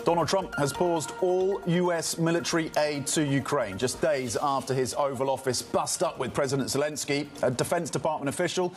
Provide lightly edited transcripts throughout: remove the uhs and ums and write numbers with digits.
Donald Trump has paused all U.S. military aid to Ukraine just days after his Oval Office bust up with President Zelensky. A Defense Department official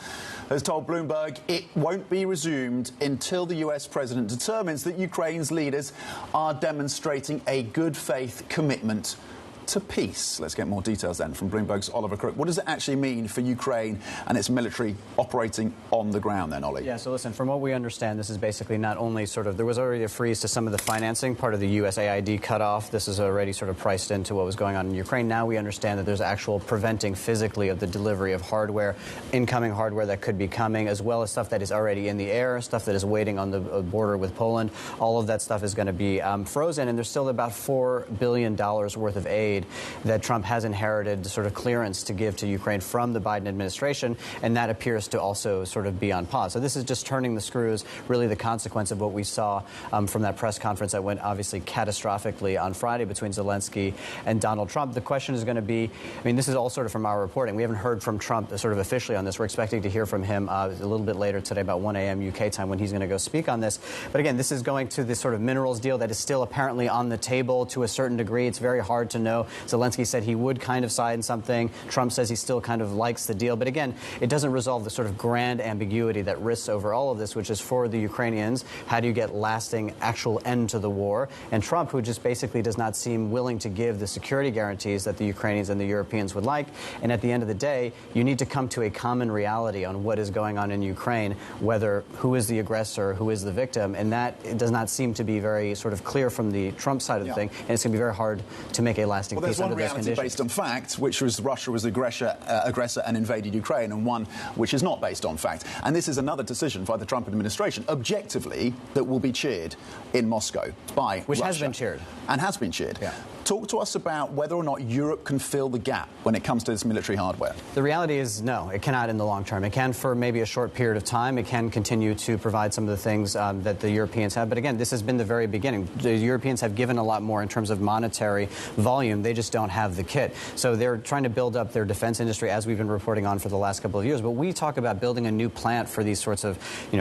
has told Bloomberg it won't be resumed until the U.S. president determines that Ukraine's leaders are demonstrating a good faith commitment to peace. Let's get more details then from Bloomberg's Oliver Crook. What does it actually mean for Ukraine and its military operating on the ground then, Ollie? Yeah, so listen, from what we understand, this is basically not only there was already a freeze to some of the financing, part of the U.S.A. cut off. This is already sort of priced into what was going on in Ukraine. Now we understand that there's actual preventing physically of the delivery of hardware, incoming hardware that could be coming, as well as stuff that is already in the air, stuff that is waiting on the border with Poland. All of that stuff is going to be frozen, and there's still about $4 billion worth of aid that Trump has inherited sort of clearance to give to Ukraine from the Biden administration, and that appears to also sort of be on pause. So this is just turning the screws, really the consequence of what we saw from that press conference that went obviously catastrophically on Friday between Zelensky and Donald Trump. The question is going to be, I mean, this is all sort of from our reporting. We haven't heard from Trump sort of officially on this. We're expecting to hear from him a little bit later today, about 1 a.m. UK time, when he's going to go speak on this. But again, this is going to this sort of minerals deal that is still apparently on the table to a certain degree. It's very hard to know. Zelensky said he would kind of sign something. Trump says he still kind of likes the deal. But again, it doesn't resolve the sort of grand ambiguity that rests over all of this, which is for the Ukrainians, how do you get lasting actual end to the war? And Trump, who just basically does not seem willing to give the security guarantees that the Ukrainians and the Europeans would like. And at the end of the day, you need to come to a common reality on what is going on in Ukraine, whether who is the aggressor, who is the victim. And that it does not seem to be very sort of clear from the Trump side of the thing. And it's going to be very hard to make a lasting peace under those conditions. Based on fact, which was Russia was the aggressor and invaded Ukraine, and one which is not based on fact. And this is another decision by the Trump administration, objectively, that will be cheered in Moscow by Which Russia. has been cheered. And has been cheered. Yeah. Talk to us about whether or not Europe can fill the gap when it comes to this military hardware. The reality is no, it cannot in the long term. It can for maybe a short period of time. It can continue to provide some of the things that the Europeans have. But again, this has been the very beginning. The Europeans have given a lot more in terms of monetary volume. They just don't have the kit. So they're trying to build up their defense industry, as we've been reporting on for the last couple of years. But we talk about building a new plant for these sorts of,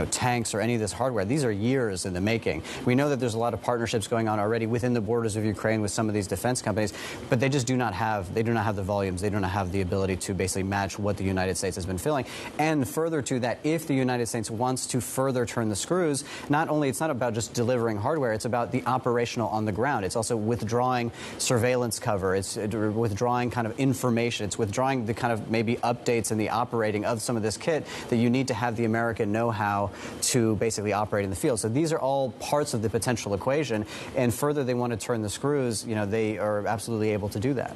tanks or any of this hardware. These are years in the making. We know that there's a lot of partnerships going on already within the borders of Ukraine with some of these defense companies. But they just do not have the volumes. They do not have the ability to basically match what the United States has been filling. And further to that, if the United States wants to further turn the screws, it's not about just delivering hardware. It's about the operational on the ground. It's also withdrawing surveillance cover. It's withdrawing kind of information. It's withdrawing the kind of maybe updates and the operating of some of this kit that you need to have the American know-how to basically operate in the field. So these are all parts of the potential equation. And further they want to turn the screws, they are absolutely able to do that.